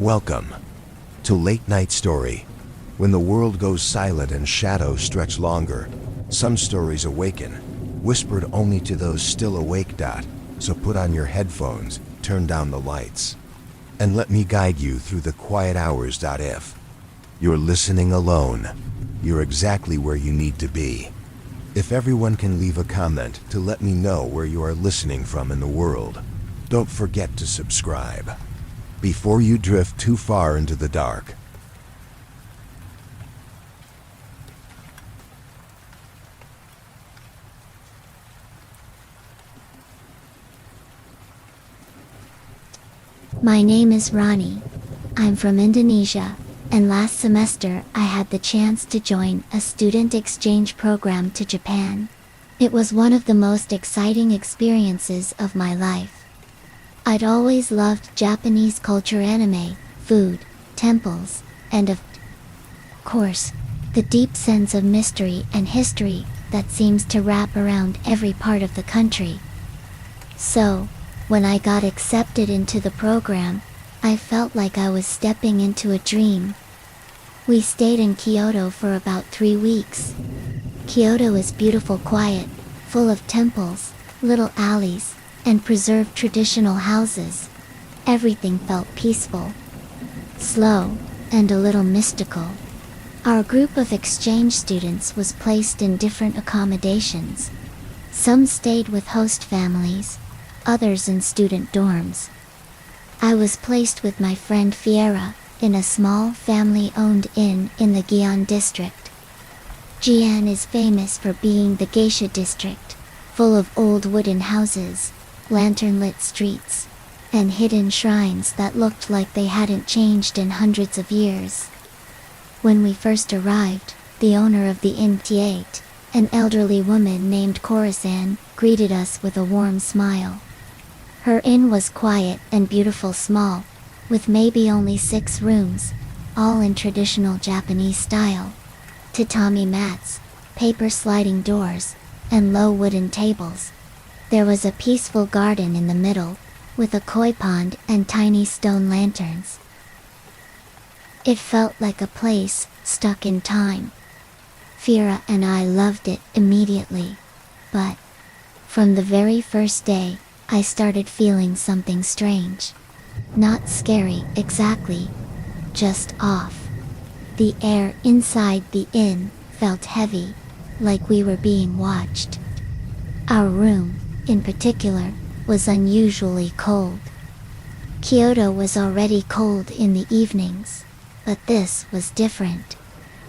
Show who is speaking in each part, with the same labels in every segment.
Speaker 1: Welcome to Late Night Story. When the world goes silent and shadows stretch longer, some stories awaken, whispered only to those still awake. So put on your headphones, turn down the lights, and let me guide you through the quiet hours. If you're listening alone, you're exactly where you need to be. If everyone can leave a comment to let me know where you are listening from in the world, don't forget to subscribe before you drift too far into the dark.
Speaker 2: My name is Rani. I'm from Indonesia, and last semester I had the chance to join a student exchange program to Japan. It was one of the most exciting experiences of my life. I'd always loved Japanese culture, anime, food, temples, and of course, the deep sense of mystery and history that seems to wrap around every part of the country. So, when I got accepted into the program, I felt like I was stepping into a dream. We stayed in Kyoto for about 3 weeks. Kyoto is beautiful, quiet, full of temples, little alleys, and preserved traditional houses. Everything felt peaceful, slow, and a little mystical. Our group of exchange students was placed in different accommodations. Some stayed with host families, others in student dorms. I was placed with my friend Fiera in a small family-owned inn in the Gion district. Jian is famous for being the geisha district, full of old wooden houses, lantern-lit streets, and hidden shrines that looked like they hadn't changed in hundreds of years. When we first arrived, the owner of the inn, Tiate, an elderly woman named Khorasan, greeted us with a warm smile. Her inn was quiet and beautiful, small, with maybe only 6 rooms, all in traditional Japanese style. Tatami mats, paper sliding doors, and low wooden tables. There was a peaceful garden in the middle, with a koi pond and tiny stone lanterns. It felt like a place stuck in time. Fiera and I loved it immediately, but from the very first day, I started feeling something strange. Not scary exactly, just off. The air inside the inn felt heavy, like we were being watched. Our room, in particular, was unusually cold. Kyoto was already cold in the evenings, but this was different.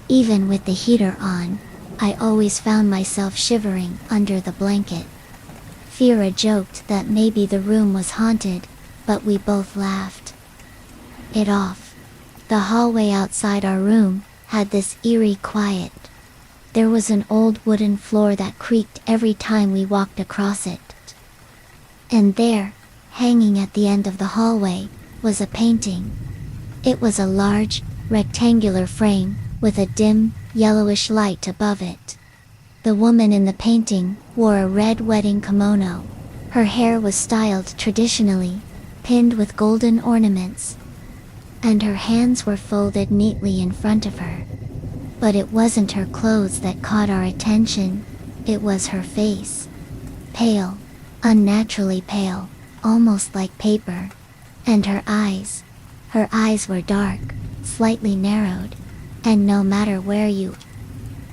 Speaker 2: Even with the heater on, I always found myself shivering under the blanket. Fiera joked that maybe the room was haunted, but we both laughed it off. The hallway outside our room had this eerie quiet. There was an old wooden floor that creaked every time we walked across it. And there, hanging at the end of the hallway, was a painting. It was a large, rectangular frame, with a dim, yellowish light above it. The woman in the painting wore a red wedding kimono. Her hair was styled traditionally, pinned with golden ornaments, and her hands were folded neatly in front of her. But it wasn't her clothes that caught our attention, it was her face. Pale, unnaturally pale, almost like paper. And her eyes were dark, slightly narrowed, and no matter where you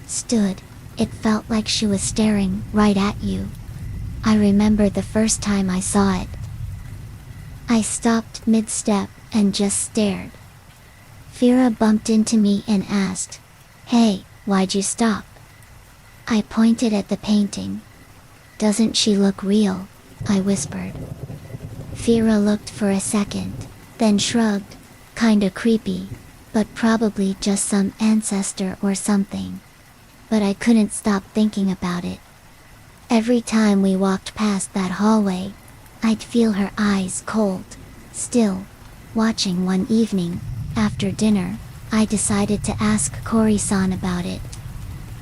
Speaker 2: stood, it felt like she was staring right at you. I remember the first time I saw it. I stopped mid-step and just stared. Fiera bumped into me and asked, "Hey, why'd you stop?" I pointed at the painting. "Doesn't she look real?" I whispered. Fiera looked for a second, then shrugged, kinda creepy, but probably just some ancestor or something. But I couldn't stop thinking about it. Every time we walked past that hallway, I'd feel her eyes cold, still. Watching one evening, after dinner, I decided to ask Kori-san about it.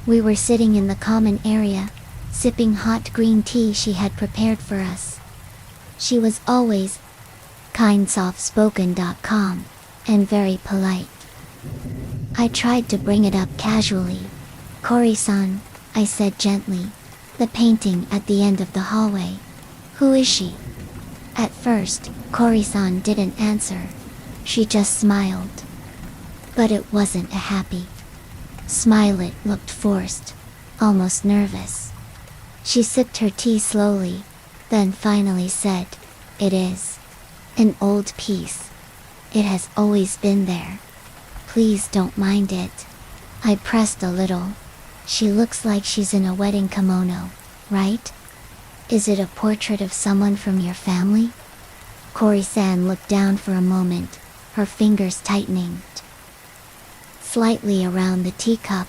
Speaker 2: We were sitting in the common area, sipping hot green tea she had prepared for us. She was always kindsoft-spoken.com, and very polite. I tried to bring it up casually. "Kori-san," I said gently. "The painting at the end of the hallway. Who is she?" At first, Kori-san didn't answer. She just smiled. But it wasn't a happy smile. It looked forced, almost nervous. She sipped her tea slowly, then finally said, "It is an old piece. It has always been there. Please don't mind it." I pressed a little. "She looks like she's in a wedding kimono, right? Is it a portrait of someone from your family?" Kori-san looked down for a moment, her fingers tightening slightly around the teacup.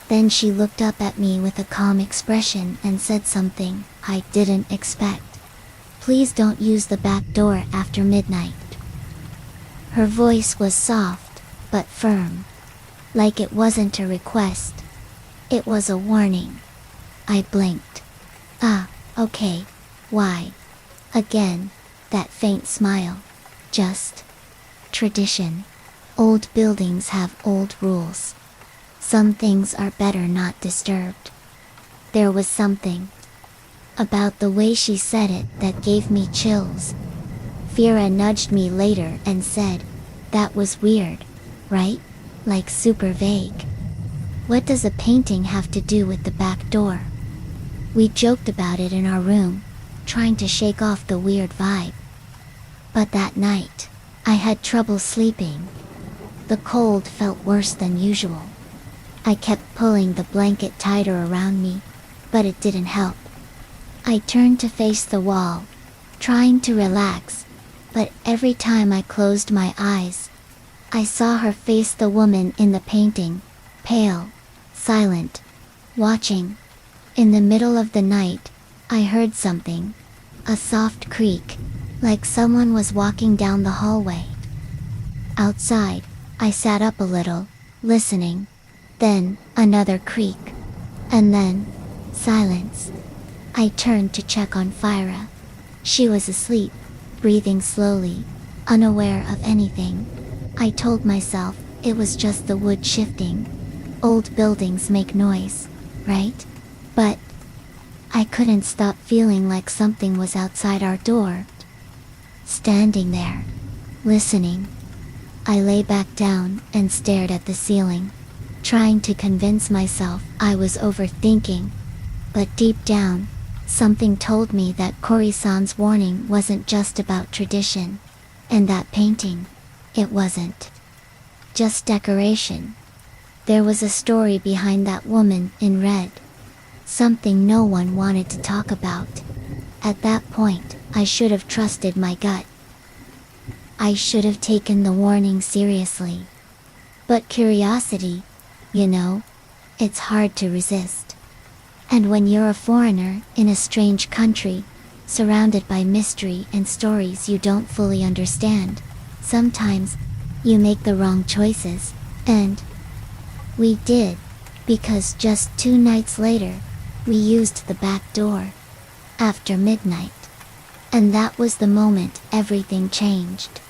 Speaker 2: Then she looked up at me with a calm expression and said something I didn't expect. "Please don't use the back door after midnight." Her voice was soft, but firm. Like it wasn't a request. It was a warning. I blinked. "Ah, okay. Why?" Again, that faint smile. "Just tradition. Old buildings have old rules. Some things are better not disturbed." There was something about the way she said it that gave me chills. Fira nudged me later and said, "That was weird, right? Like super vague. What does a painting have to do with the back door?" We joked about it in our room, trying to shake off the weird vibe. But that night, I had trouble sleeping. The cold felt worse than usual. I kept pulling the blanket tighter around me, but it didn't help. I turned to face the wall, trying to relax, but every time I closed my eyes, I saw her face, the woman in the painting, pale, silent, watching. In the middle of the night, I heard something, a soft creak, like someone was walking down the hallway. Outside, I sat up a little, listening. Then, another creak. And then, silence. I turned to check on Fira. She was asleep, breathing slowly, unaware of anything. I told myself it was just the wood shifting. Old buildings make noise, right? But I couldn't stop feeling like something was outside our door. Standing there, listening. I lay back down and stared at the ceiling, trying to convince myself I was overthinking. But deep down, something told me that Kori-san's warning wasn't just about tradition. And that painting, it wasn't just decoration. There was a story behind that woman in red. Something no one wanted to talk about. At that point, I should have trusted my gut. I should have taken the warning seriously. But curiosity, it's hard to resist. And when you're a foreigner in a strange country, surrounded by mystery and stories you don't fully understand, sometimes you make the wrong choices. And we did, because just 2 nights later, we used the back door. After midnight. And that was the moment everything changed.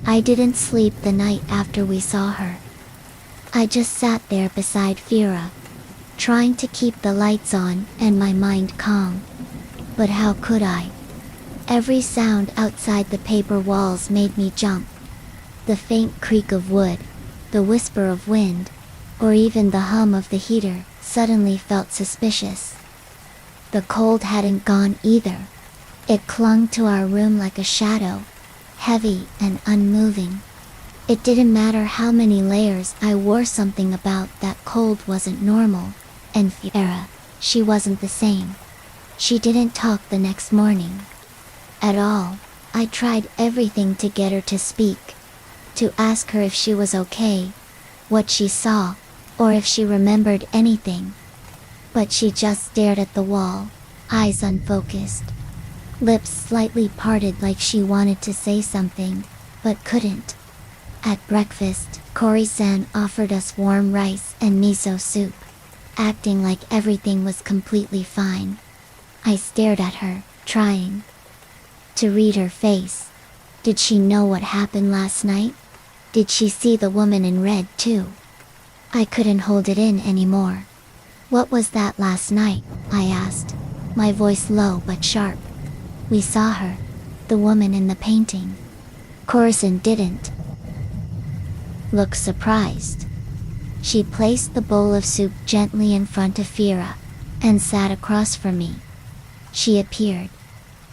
Speaker 2: I didn't sleep the night after we saw her. I just sat there beside Fira, trying to keep the lights on and my mind calm. But how could I? Every sound outside the paper walls made me jump. The faint creak of wood, the whisper of wind, or even the hum of the heater suddenly felt suspicious. The cold hadn't gone either. It clung to our room like a shadow, heavy and unmoving. It didn't matter how many layers I wore, something about that cold wasn't normal. And Fira, she wasn't the same. She didn't talk the next morning. At all. I tried everything to get her to speak. To ask her if she was okay, what she saw, or if she remembered anything. But she just stared at the wall, eyes unfocused. Lips slightly parted like she wanted to say something, but couldn't. At breakfast, Kori-san offered us warm rice and miso soup, acting like everything was completely fine. I stared at her, trying to read her face. Did she know what happened last night? Did she see the woman in red too? I couldn't hold it in anymore. What was that last night? I asked, my voice low but sharp. We saw her, the woman in the painting. Corazon didn't look surprised. She placed the bowl of soup gently in front of Fira and sat across from me. She appeared,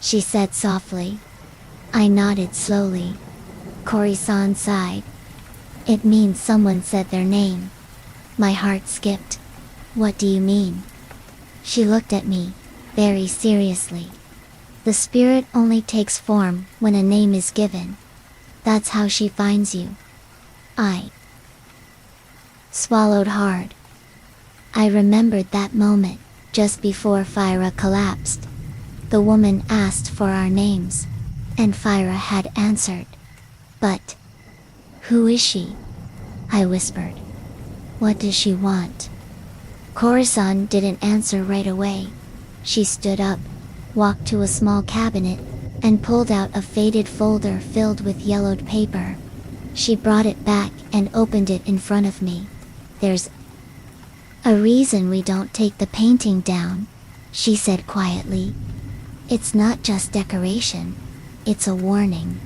Speaker 2: she said softly. I nodded slowly. Corazon sighed. It means someone said their name. My heart skipped. What do you mean? She looked at me, very seriously. The spirit only takes form when a name is given. That's how she finds you. I swallowed hard. I remembered that moment, just before Fira collapsed. The woman asked for our names, and Fira had answered. But who is she? I whispered. What does she want? Corazon didn't answer right away. She stood up, walked to a small cabinet, and pulled out a faded folder filled with yellowed paper. She brought it back and opened it in front of me. There's a reason we don't take the painting down, she said quietly. It's not just decoration, it's a warning.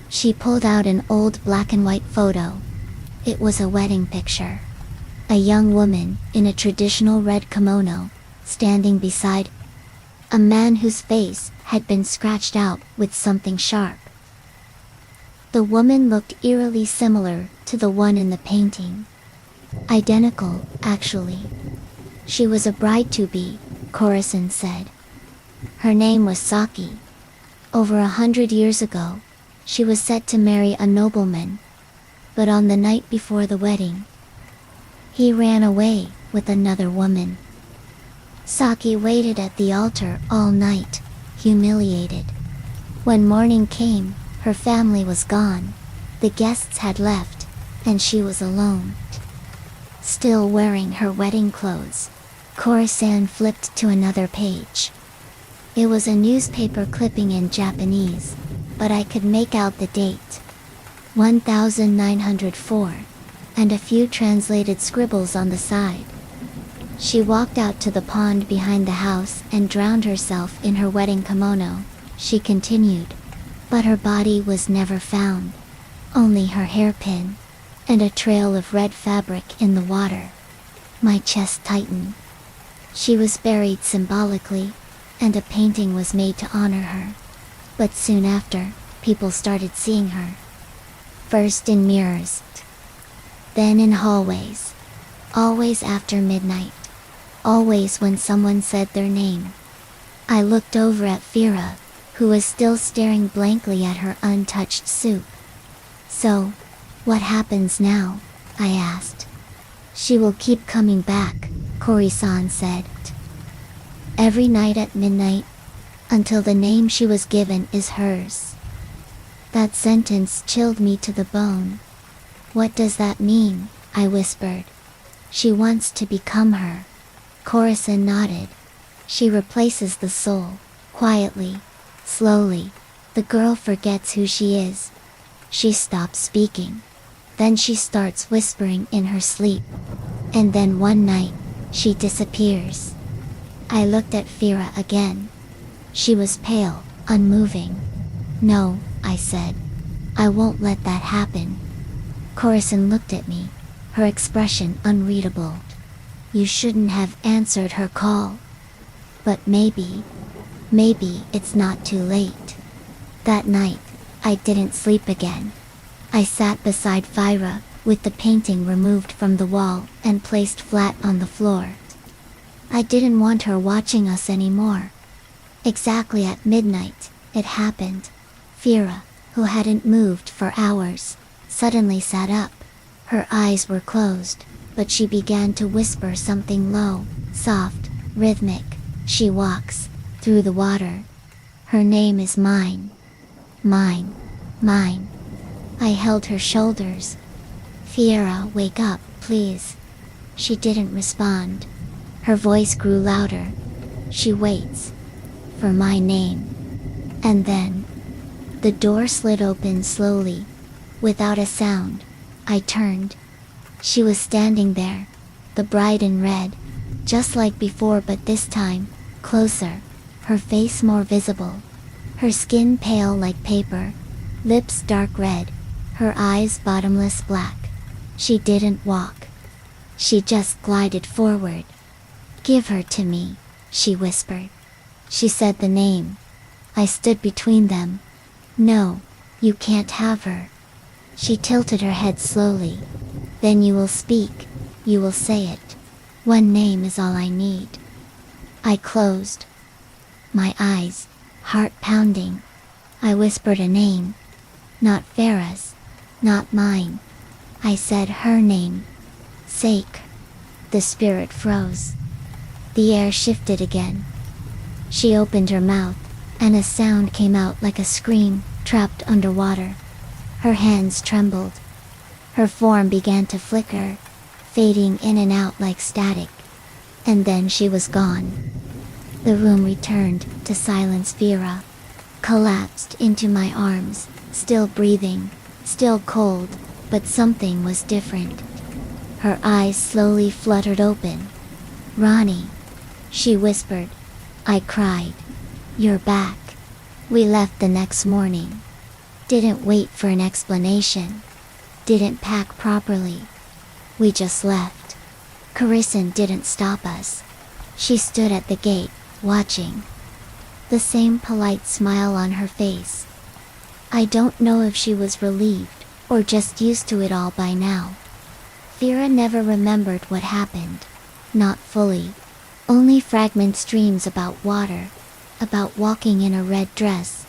Speaker 2: She pulled out an old black and white photo. It was a wedding picture. A young woman in a traditional red kimono, standing beside a man whose face had been scratched out with something sharp. The woman looked eerily similar to the one in the painting. Identical, actually. She was a bride-to-be, Corazon said. Her name was Saki. Over 100 years ago, she was set to marry a nobleman. But on the night before the wedding, he ran away with another woman. Saki waited at the altar all night, humiliated. When morning came, her family was gone. The guests had left, and she was alone. Still wearing her wedding clothes, Corazon flipped to another page. It was a newspaper clipping in Japanese, but I could make out the date. 1904, and a few translated scribbles on the side. She walked out to the pond behind the house and drowned herself in her wedding kimono, she continued. But her body was never found. Only her hairpin, and a trail of red fabric in the water. My chest tightened. She was buried symbolically, and a painting was made to honor her. But soon after, people started seeing her. First in mirrors, then in hallways. Always after midnight. Always when someone said their name. I looked over at Fira, who was still staring blankly at her untouched soup. So, what happens now? I asked. She will keep coming back, Corazon said. Every night at midnight, until the name she was given is hers. That sentence chilled me to the bone. What does that mean? I whispered. She wants to become her. Corazon nodded. She replaces the soul, quietly, slowly. The girl forgets who she is. She stops speaking. Then she starts whispering in her sleep. And then one night, she disappears. I looked at Fira again. She was pale, unmoving. No, I said. I won't let that happen. Corazon looked at me, her expression unreadable. You shouldn't have answered her call. But maybe it's not too late. That night, I didn't sleep again. I sat beside Fira, with the painting removed from the wall and placed flat on the floor. I didn't want her watching us anymore. Exactly at midnight, it happened. Fira, who hadn't moved for hours, suddenly sat up. Her eyes were closed, but she began to whisper something low, soft, rhythmic. She walks through the water. Her name is mine. Mine. Mine. I held her shoulders. Fira, wake up, please. She didn't respond. Her voice grew louder. She waits for my name. And then, the door slid open slowly. Without a sound, I turned. She was standing there, the bride in red, just like before, but this time, closer, her face more visible. Her skin pale like paper, lips dark red, her eyes bottomless black. She didn't walk. She just glided forward. "Give her to me," she whispered. She said the name. I stood between them. "No, you can't have her." She tilted her head slowly. "Then you will speak, you will say it. One name is all I need." I closed my eyes, heart pounding. I whispered a name. Not Farah's, not mine. I said her name. "Sake." The spirit froze. The air shifted again. She opened her mouth, and a sound came out like a scream, trapped underwater. Her hands trembled. Her form began to flicker, fading in and out like static. And then she was gone. The room returned to silence. Vera collapsed into my arms, still breathing, still cold, but something was different. Her eyes slowly fluttered open. "Ronnie," she whispered. I cried. "You're back." We left the next morning. Didn't wait for an explanation. Didn't pack properly. We just left. Carissa didn't stop us. She stood at the gate, watching. The same polite smile on her face. I don't know if she was relieved, or just used to it all by now. Vera never remembered what happened. Not fully. Only fragments, dreams about water, about walking in a red dress,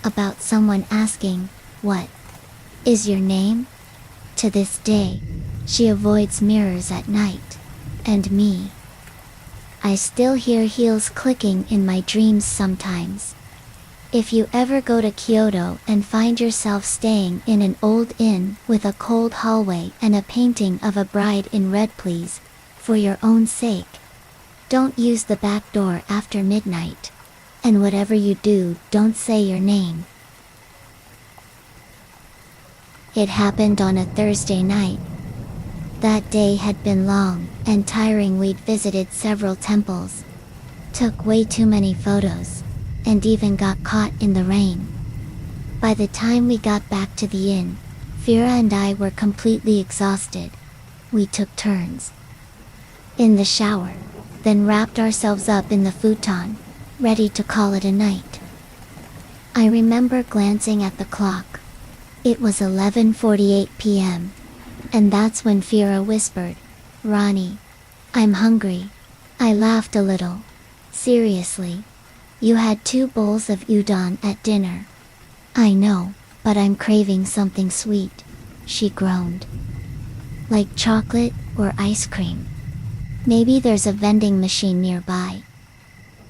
Speaker 2: about someone asking, "What is your name?" To this day, she avoids mirrors at night. And me. I still hear heels clicking in my dreams sometimes. If you ever go to Kyoto and find yourself staying in an old inn with a cold hallway and a painting of a bride in red, please, for your own sake, don't use the back door after midnight. And whatever you do, don't say your name. It happened on a Thursday night. That day had been long and tiring. We'd visited several temples, took way too many photos, and even got caught in the rain. By the time we got back to the inn, Vera and I were completely exhausted. We took turns in the shower, then wrapped ourselves up in the futon, ready to call it a night. I remember glancing at the clock. It was 11:48 p.m. And that's when Vera whispered, "Ronnie, I'm hungry." I laughed a little. "Seriously? You had 2 bowls of udon at dinner." "I know, but I'm craving something sweet," she groaned. "Like chocolate or ice cream? Maybe there's a vending machine nearby."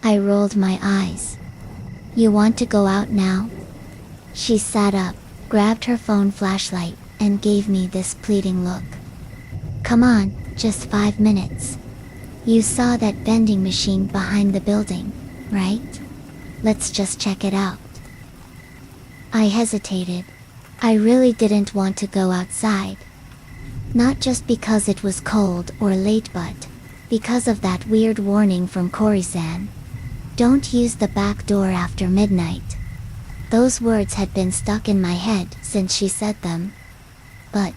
Speaker 2: I rolled my eyes. "You want to go out now?" She sat up, grabbed her phone flashlight, and gave me this pleading look. "Come on, just 5 minutes. You saw that vending machine behind the building, right? Let's just check it out." I hesitated. I really didn't want to go outside. Not just because it was cold or late, but because of that weird warning from Cory-san. Don't use the back door after midnight. Those words had been stuck in my head since she said them. But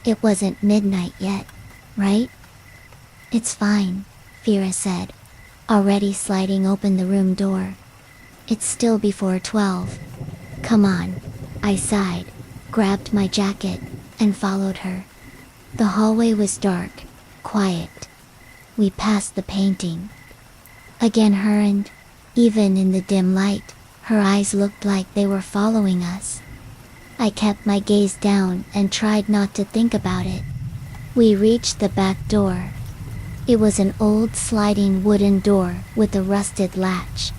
Speaker 2: it wasn't midnight yet, right? "It's fine," Vera said, already sliding open the room door. "It's still before 12. Come on." I sighed, grabbed my jacket, and followed her. The hallway was dark, quiet. We passed the painting. Again her, and even in the dim light, her eyes looked like they were following us. I kept my gaze down and tried not to think about it. We reached the back door. It was an old sliding wooden door with a rusted latch.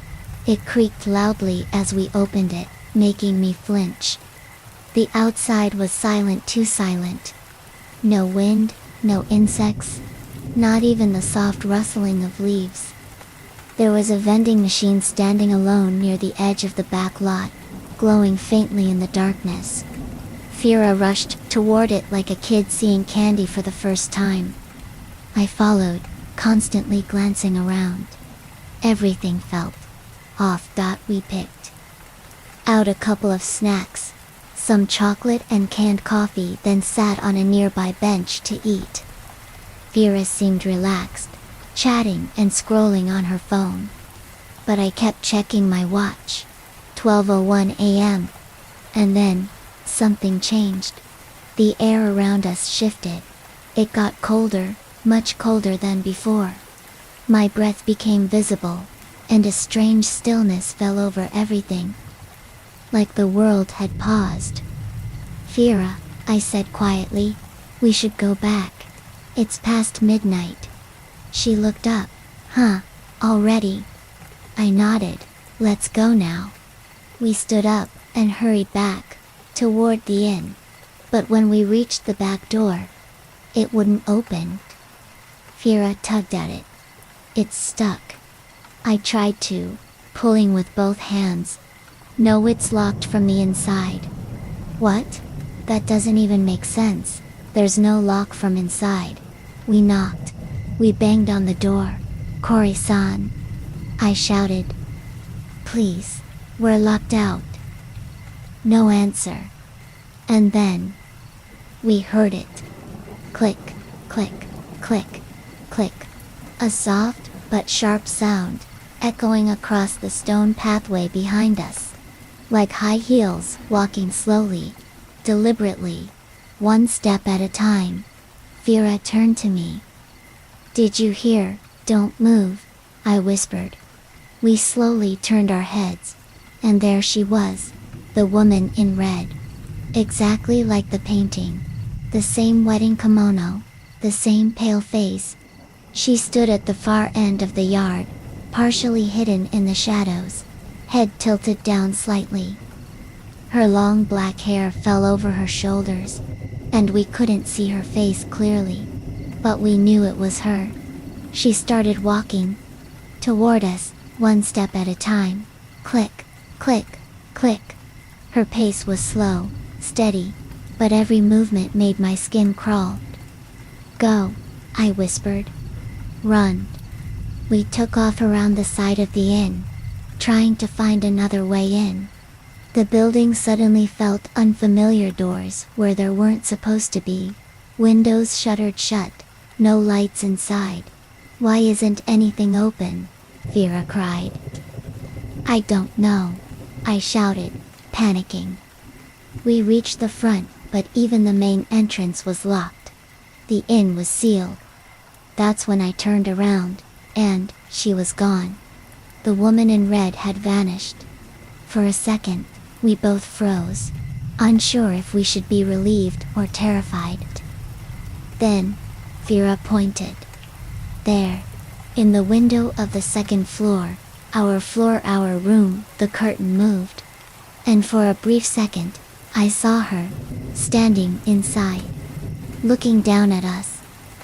Speaker 2: It creaked loudly as we opened it, making me flinch. The outside was silent, too silent. No wind, no insects, not even the soft rustling of leaves. There was a vending machine standing alone near the edge of the back lot, glowing faintly in the darkness. Fira rushed toward it like a kid seeing candy for the first time. I followed, constantly glancing around. Everything felt off. We picked out a couple of snacks, some chocolate and canned coffee, then sat on a nearby bench to eat. Fira seemed relaxed, chatting and scrolling on her phone. But I kept checking my watch. 12:01 a.m. And then, something changed. The air around us shifted. It got colder, much colder than before. My breath became visible, and a strange stillness fell over everything. Like the world had paused. Fira, I said quietly, we should go back. It's past midnight. She looked up. Huh, already? I nodded. Let's go now. We stood up and hurried back, toward the inn. But when we reached the back door, it wouldn't open. Fira tugged at it. It's stuck. I tried to, pulling with both hands. No, it's locked from the inside. What? That doesn't even make sense. There's no lock from inside. We knocked. We banged on the door. Kori-san, I shouted. Please, we're locked out. No answer. And then, we heard it. Click, click, click, click. A soft but sharp sound, echoing across the stone pathway behind us. Like high heels walking slowly, deliberately, one step at a time. Fira turned to me. Did you hear? Don't move, I whispered. We slowly turned our heads, and there she was, the woman in red. Exactly like the painting. The same wedding kimono, the same pale face. She stood at the far end of the yard, partially hidden in the shadows, head tilted down slightly. Her long black hair fell over her shoulders, and we couldn't see her face clearly, but we knew it was her. She started walking toward us, one step at a time. Click, click, click. Her pace was slow, steady, but every movement made my skin crawl. Go, I whispered. Run. We took off around the side of the inn, trying to find another way in. The building suddenly felt unfamiliar. Doors where there weren't supposed to be. Windows shuttered shut, no lights inside. Why isn't anything open? Fira cried. I don't know, I shouted, panicking. We reached the front, but even the main entrance was locked. The inn was sealed. That's when I turned around, and she was gone. The woman in red had vanished. For a second, we both froze, unsure if we should be relieved or terrified. Then, Fira pointed. There, in the window of the second floor, our room, the curtain moved. And for a brief second, I saw her, standing inside, looking down at us.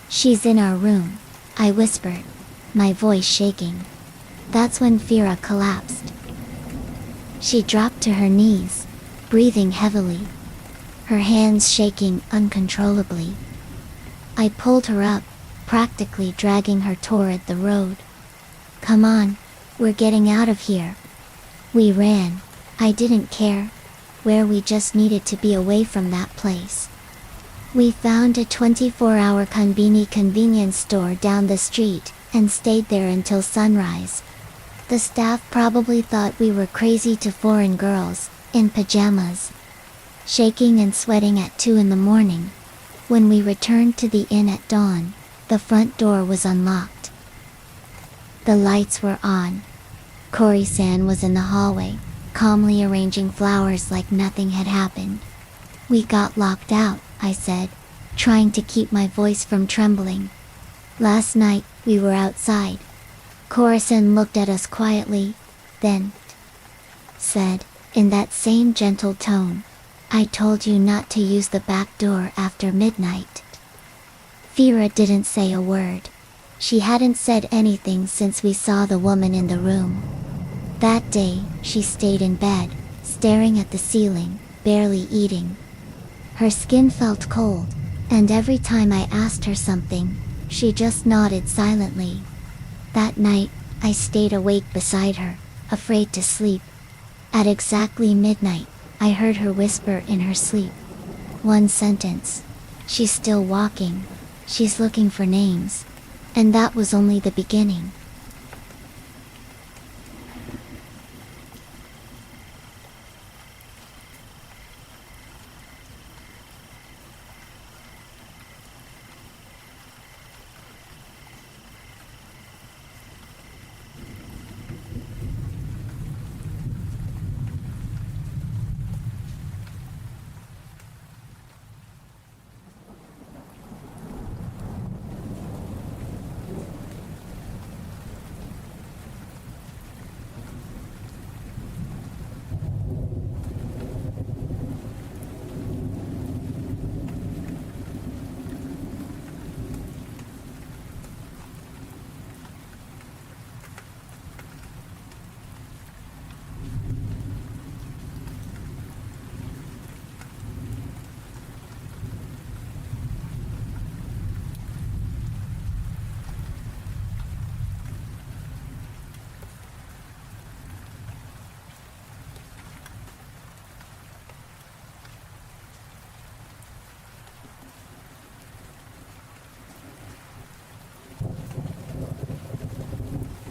Speaker 2: She's in our room, I whispered, my voice shaking. That's when Fira collapsed. She dropped to her knees, breathing heavily, her hands shaking uncontrollably. I pulled her up, practically dragging her toward the road. Come on, we're getting out of here. We ran. I didn't care where, we just needed to be away from that place. We found a 24-hour convenience store down the street and stayed there until sunrise. The staff probably thought we were crazy, to foreign girls, in pajamas, shaking and sweating at 2 in the morning. When we returned to the inn at dawn, the front door was unlocked. The lights were on. Kori-san was in the hallway, calmly arranging flowers like nothing had happened. We got locked out, I said, trying to keep my voice from trembling. Last night, we were outside. Kori-san looked at us quietly, then said, in that same gentle tone, I told you not to use the back door after midnight. Fira didn't say a word. She hadn't said anything since we saw the woman in the room. That day, she stayed in bed, staring at the ceiling, barely eating. Her skin felt cold, and every time I asked her something, she just nodded silently. That night, I stayed awake beside her, afraid to sleep. At exactly midnight, I heard her whisper in her sleep. One sentence. She's still walking. She's looking for names. And that was only the beginning.